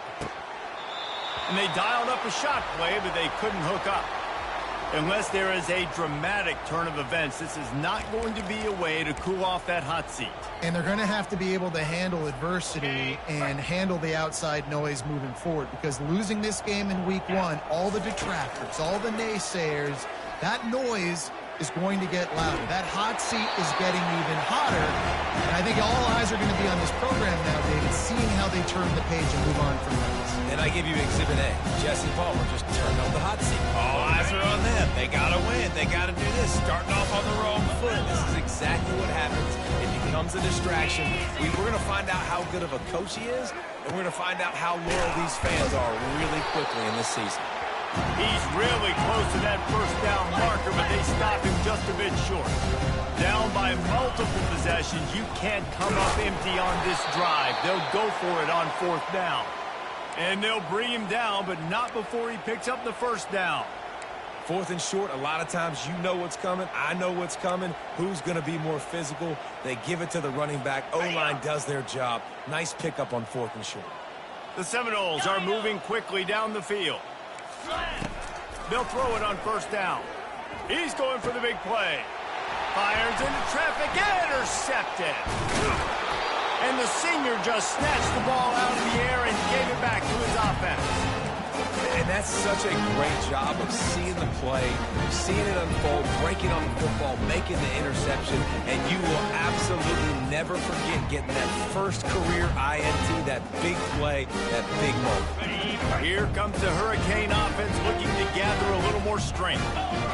And they dialed up a shot play, but they couldn't hook up. Unless there is a dramatic turn of events, this is not going to be a way to cool off that hot seat. And they're going to have to be able to handle adversity and handle the outside noise moving forward, because losing this game in week 1, all the detractors, all the naysayers, that noise is going to get louder. That hot seat is getting even hotter. And I think all eyes are going to be on this program now, David, seeing how they turn the page and move on from this. And I give you Exhibit A. Jesse Palmer just turned up the hot seat. All eyes are on them. They got to win. They got to do this. Starting off on the wrong foot. This is exactly what happens. It becomes a distraction. We're going to find out how good of a coach he is, and we're going to find out how loyal these fans are really quickly in this season. He's really close to that 1st down marker, but they stop him just a bit short. Down by multiple possessions, you can't come up empty on this drive. They'll go for it on 4th down. And they'll bring him down, but not before he picks up the first down. 4th and short, a lot of times you know what's coming. I know what's coming. Who's going to be more physical? They give it to the running back. O-line does their job. Nice pickup on 4th and short. The Seminoles are moving quickly down the field. They'll throw it on first down. He's going for the big play. Fires into traffic, intercepted. And the senior just snatched the ball out of the air and gave it back to his offense. And that's such a great job of seeing the play, seeing it unfold, breaking on the football, making the interception, and you will absolutely never forget getting that first career INT, that big play, that big moment. Here comes the Hurricane offense looking to gather a little more strength.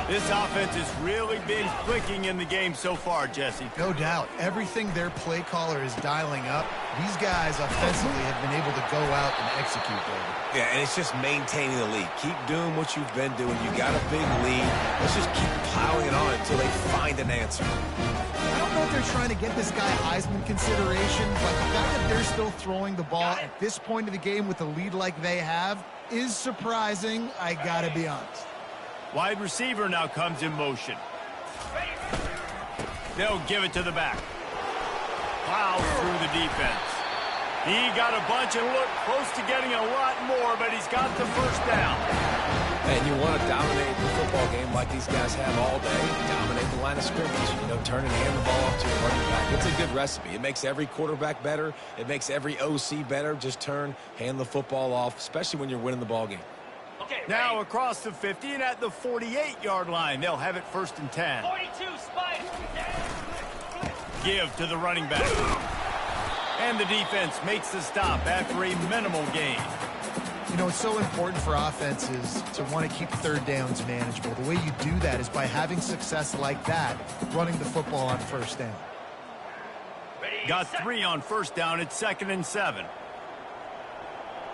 This offense has really been clicking in the game so far, Jesse. No doubt. Everything their play caller is dialing up, these guys offensively have been able to go out and execute, David. Yeah, and it's just maintaining the lead. Keep doing what you've been doing. You got a big lead. Let's just keep piling it on until they find an answer. I don't know if they're trying to get this guy Heisman consideration, but the fact that they're still throwing the ball at this point of the game with a lead like they have is surprising, I gotta be honest. Wide receiver now comes in motion. They'll give it to the back. Plows through the defense. He got a bunch and looked close to getting a lot more, but he's got the first down. And you want to dominate the football game like these guys have all day. Dominate the line of scrimmage. You know, turn and hand the ball off to your running back. It's a good recipe. It makes every quarterback better. It makes every OC better. Just turn, hand the football off, especially when you're winning the ball game. Now across the 50 and at the 48-yard line. They'll have it 1st and 10. 42, Spider. Give to the running back. And the defense makes the stop after a minimal gain. You know, it's so important for offenses to want to keep third downs manageable. The way you do that is by having success like that, running the football on first down. Got 3 on first down. It's 2nd and 7.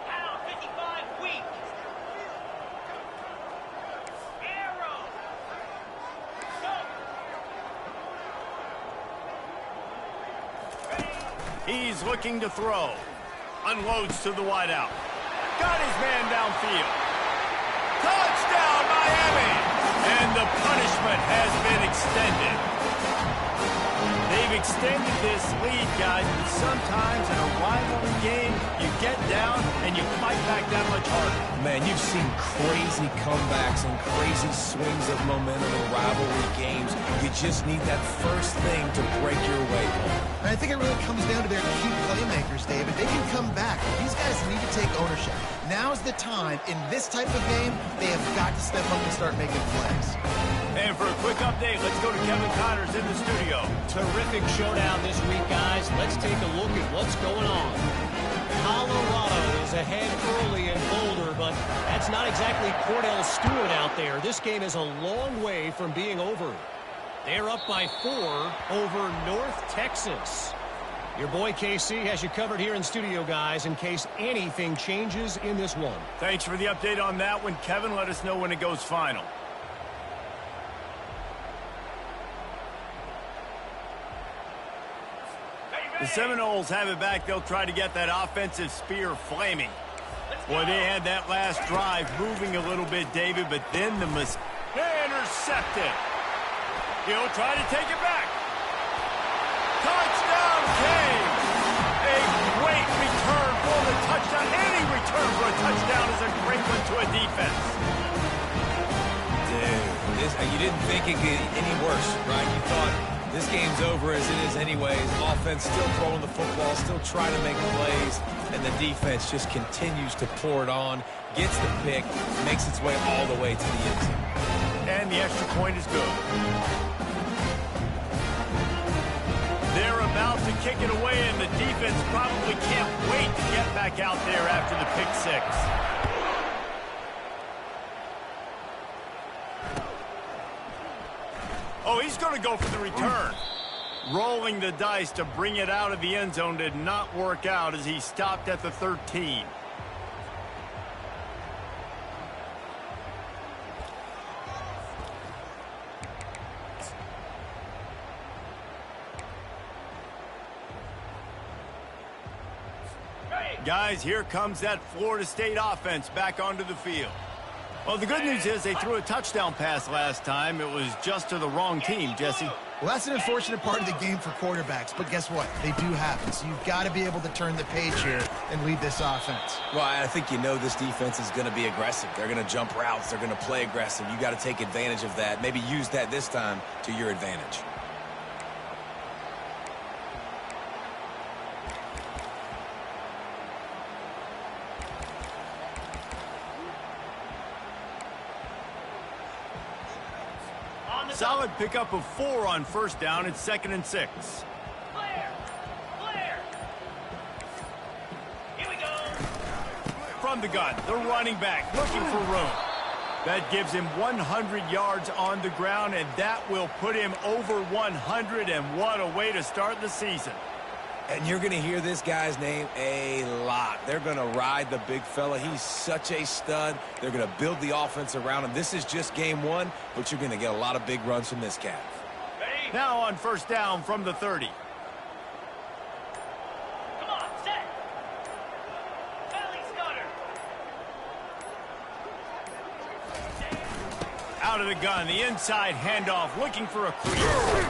Pound 55 weak. Arrow. He's looking to throw. Unloads to the wideout. Got his man downfield. Touchdown, Miami! And the punishment has been extended. They've extended this lead, guys, but sometimes in a rivalry game, you get down and you fight back that much harder. Man, you've seen crazy comebacks and crazy swings of momentum in rivalry games. You just need that first thing to break your way home. And I think it really comes down to their key playmakers, David. They can come back. These guys need to take ownership. Now's the time. In this type of game, they have got to step up and start making plays. And for a quick update, let's go to Kevin Connors in the studio. Terrific showdown this week, guys. Let's take a look at what's going on. Colorado is ahead early in Boulder, but that's not exactly Cordell Stewart out there. This game is a long way from being over. They're up by 4 over North Texas. Your boy KC has you covered here in studio, guys, in case anything changes in this one. Thanks for the update on that one, Kevin. Let us know when it goes final. The Seminoles have it back. They'll try to get that offensive spear flaming. Boy, they had that last drive moving a little bit, David, but then the intercepted. He'll try to take it back. Touchdown came. A great return for the touchdown. Any return for a touchdown is a great one to a defense. Dude, you didn't think it could get any worse, right? You thought this game's over as it is anyways. Offense still throwing the football, still trying to make plays, and the defense just continues to pour it on, gets the pick, makes its way all the way to the end zone. And the extra point is good. They're about to kick it away, and the defense probably can't wait to get back out there after the pick six. Oh, he's going to go for the return. Rolling the dice to bring it out of the end zone did not work out as he stopped at the 13. Guys, here comes that Florida State offense back onto the field. Well, the good news is they threw a touchdown pass last time. It was just to the wrong team, Jesse. Well, that's an unfortunate part of the game for quarterbacks, but guess what? They do happen, so you've got to be able to turn the page here and lead this offense. Well, I think you know this defense is going to be aggressive. They're going to jump routes. They're going to play aggressive. You got to take advantage of that. Maybe use that this time to your advantage. Solid pickup of 4 on first down. It's 2nd and 6. Clear! Clear! Here we go! From the gun, the running back looking for room. That gives him 100 yards on the ground, and that will put him over 100, and what a way to start the season. And you're going to hear this guy's name a lot. They're going to ride the big fella. He's such a stud. They're going to build the offense around him. This is just game 1, but you're going to get a lot of big runs from this cat. Ready? Now on first down from the 30. Come on, set! Valley Scudder! Out of the gun, the inside handoff, looking for a crease.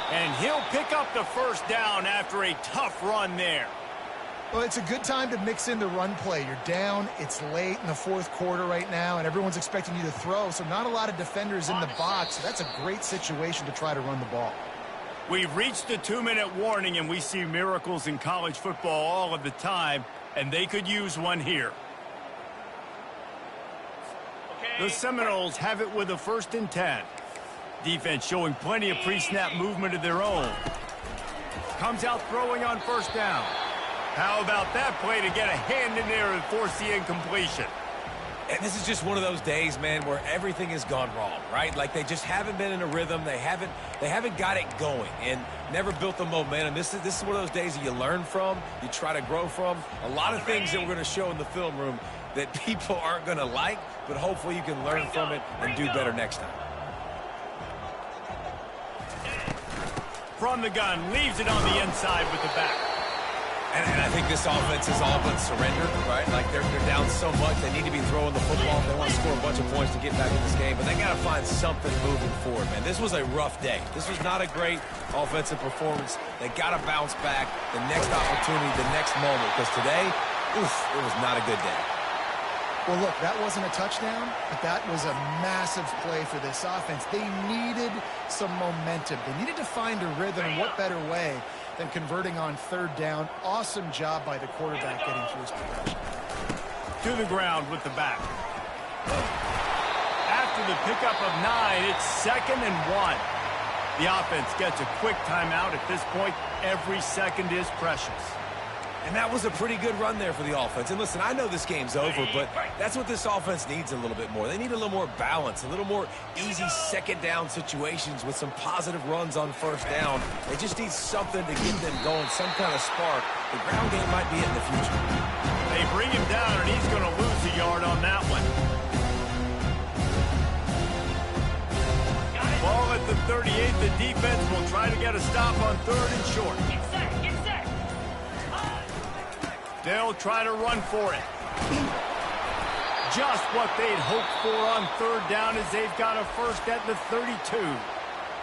And he'll pick up the first down after a tough run there. Well, it's a good time to mix in the run play. You're down, it's late in the fourth quarter right now, and everyone's expecting you to throw, so not a lot of defenders in the box. So that's a great situation to try to run the ball. We've reached the 2-minute warning, and we see miracles in college football all of the time, and they could use one here. Okay. The Seminoles have it with a 1st and 10. Defense showing plenty of pre-snap movement of their own. Comes out throwing on first down. How about that play to get a hand in there and force the incompletion? And this is just one of those days, man, where everything has gone wrong, right? Like they just haven't been in a rhythm. They haven't got it going and never built the momentum. This is one of those days that you learn from, you try to grow from. A lot of things that we're going to show in the film room that people aren't going to like, but hopefully you can learn from it and do better next time. From the gun, leaves it on the inside with the back. And I think this offense is all but surrendered, right? Like they're down so much, they need to be throwing the football. They want to score a bunch of points to get back in this game, but they got to find something moving forward, man. This was a rough day. This was not a great offensive performance. They got to bounce back the next opportunity, the next moment, because today, oof, it was not a good day. Well, look, that wasn't a touchdown, but that was a massive play for this offense. They needed some momentum. They needed to find a rhythm, and what better way than converting on 3rd down. Awesome job by the quarterback getting through his progression. To the ground with the back. After the pickup of 9, it's 2nd and 1. The offense gets a quick timeout. At this point, every second is precious. And that was a pretty good run there for the offense. And listen, I know this game's over, but that's what this offense needs a little bit more. They need a little more balance, a little more easy 2nd down situations with some positive runs on first down. They just need something to get them going, some kind of spark. The ground game might be it in the future. They bring him down, and he's going to lose a yard on that one. Ball at the 38. The defense will try to get a stop on 3rd and short. Get set! Get set! They'll try to run for it. Just what they'd hoped for on 3rd down as they've got a first at the 32.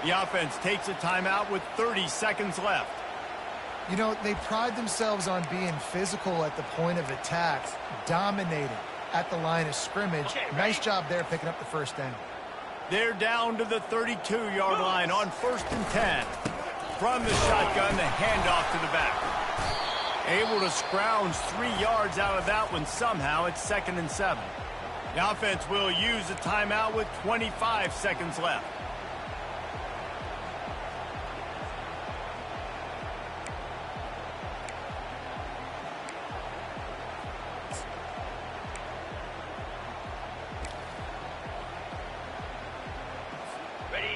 The offense takes a timeout with 30 seconds left. You know, they pride themselves on being physical at the point of attack, dominating at the line of scrimmage. Nice job there picking up the first down. They're down to the 32-yard line on 1st and 10. From the shotgun, the handoff to the back. Able to scrounge 3 yards out of that one somehow. It's 2nd and 7. The offense will use a timeout with 25 seconds left.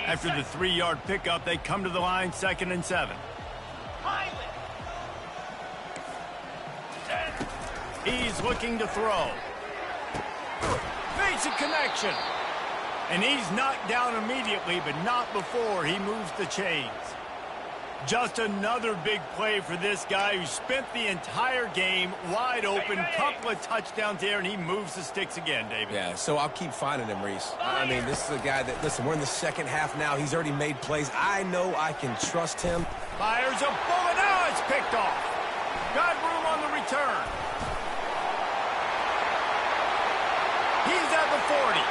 After the 3-yard pickup, they come to the line, 2nd and 7. He's looking to throw. Face a connection. And he's knocked down immediately, but not before he moves the chains. Just another big play for this guy who spent the entire game wide open. Couple of touchdowns there, and he moves the sticks again, David. Yeah, so I'll keep finding him, Reese. I mean, this is a guy that, listen, we're in the second half now. He's already made plays. I know I can trust him. Fires a bullet. Now it's picked off. Got room on the return. He's at the 40,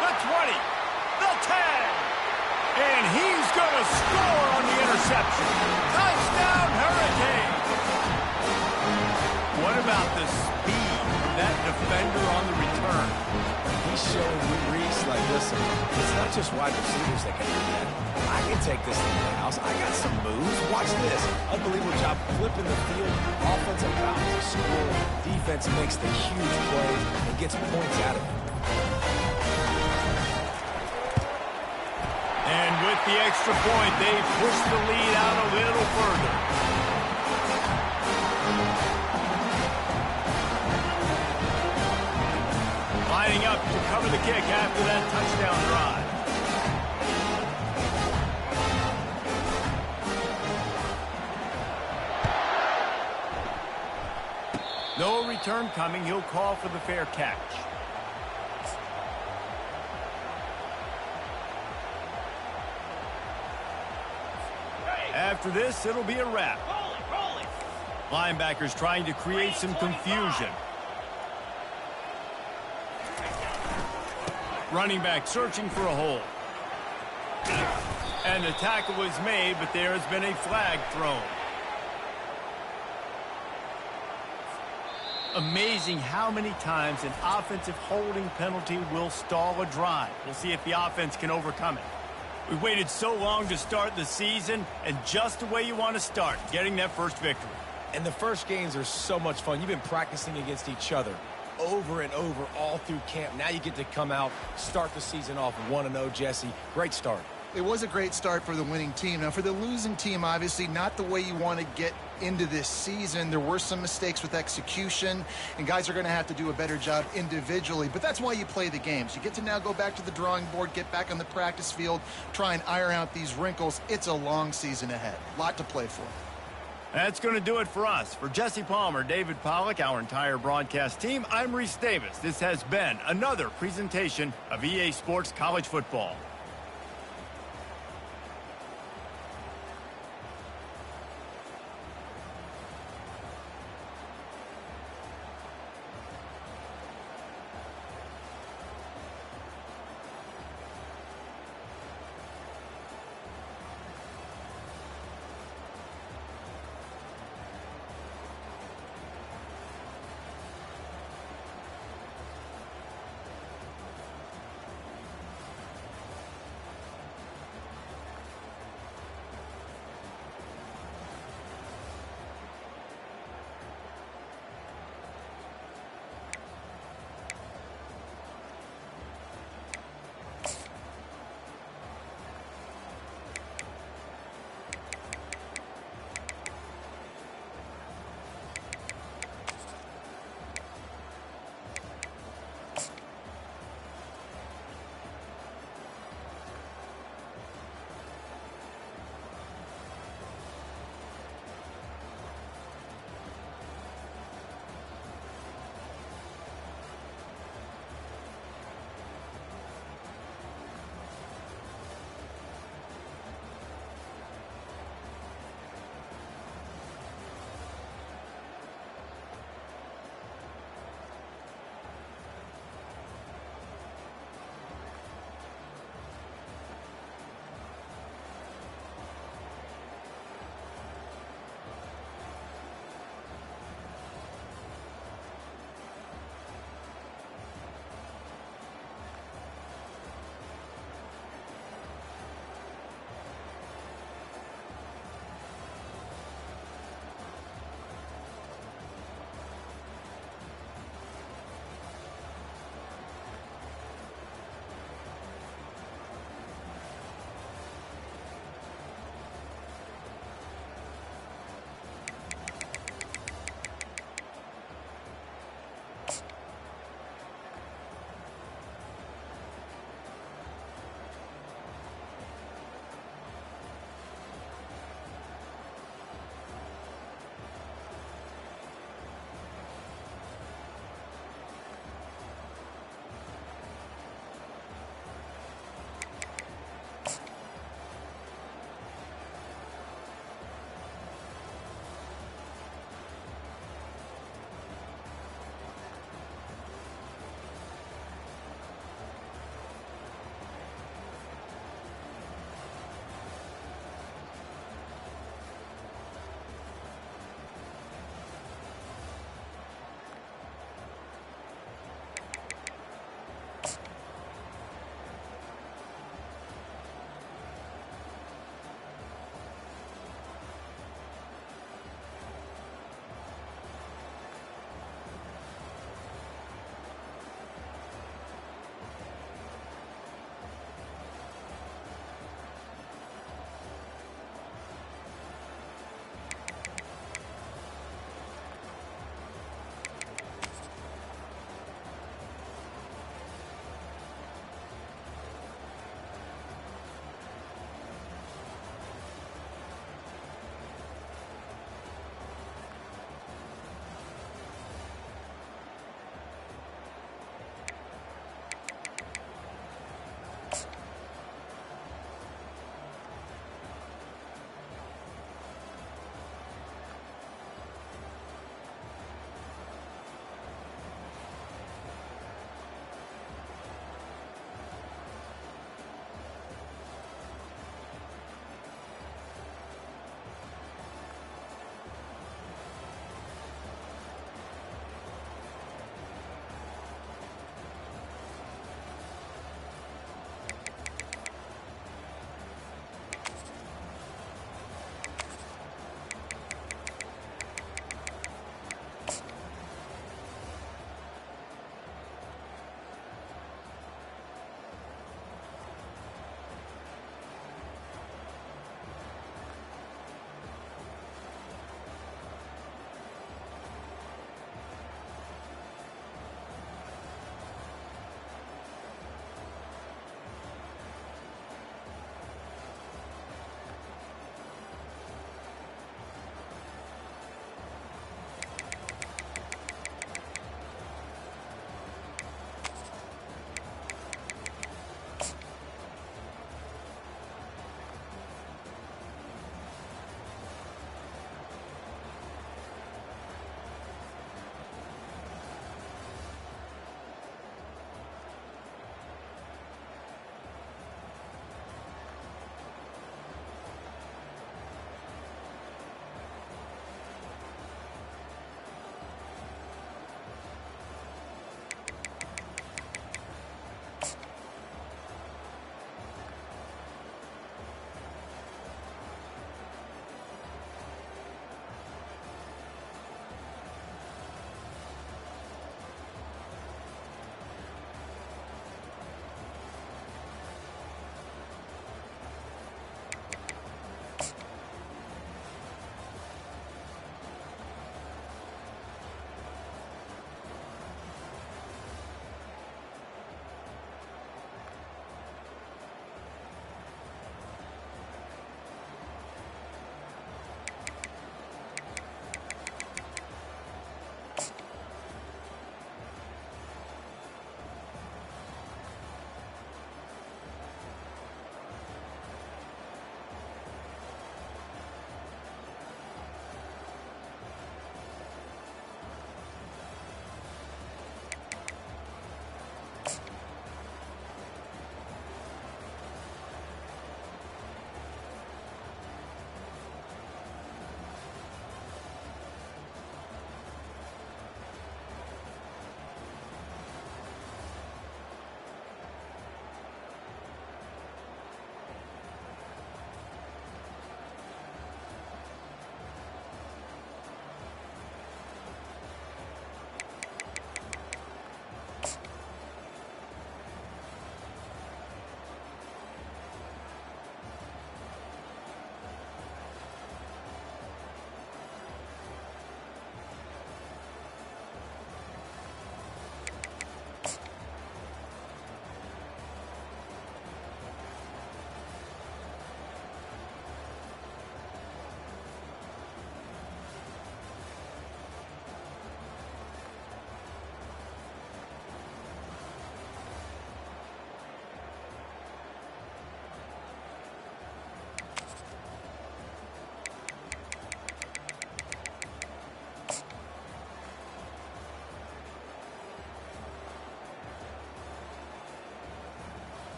the 20, the 10. And he's going to score on the interception. Touchdown, Hurricane. What about the speed of that defender on the return? He's showing you, Reese, like, listen, it's not just wide receivers that can do that. I can take this thing to the house. I got some moves. Watch this. Unbelievable job flipping the field. Offensive about to score. Defense makes the huge plays and gets points out of it. And with the extra point, they push the lead out a little further. Lining up to cover the kick after that touchdown drive. No return coming. He'll call for the fair catch. After this, it'll be a wrap. Linebackers trying to create some confusion. Running back searching for a hole. And the tackle was made, but there has been a flag thrown. Amazing how many times an offensive holding penalty will stall a drive. We'll see if the offense can overcome it. We waited so long to start the season, and just the way you want to start, getting that first victory. And the first games are so much fun. You've been practicing against each other over and over all through camp. Now you get to come out, start the season off 1-0, Jesse. Great start. It was a great start for the winning team. Now, for the losing team, obviously not the way you want to get into this season. There were some mistakes with execution, and guys are going to have to do a better job individually. But that's why you play the games. You get to now go back to the drawing board, get back on the practice field, try and iron out these wrinkles. It's a long season ahead. A lot to play for. That's going to do it for us. For Jesse Palmer, David Pollack, our entire broadcast team, I'm Reese Davis. This has been another presentation of EA Sports College Football.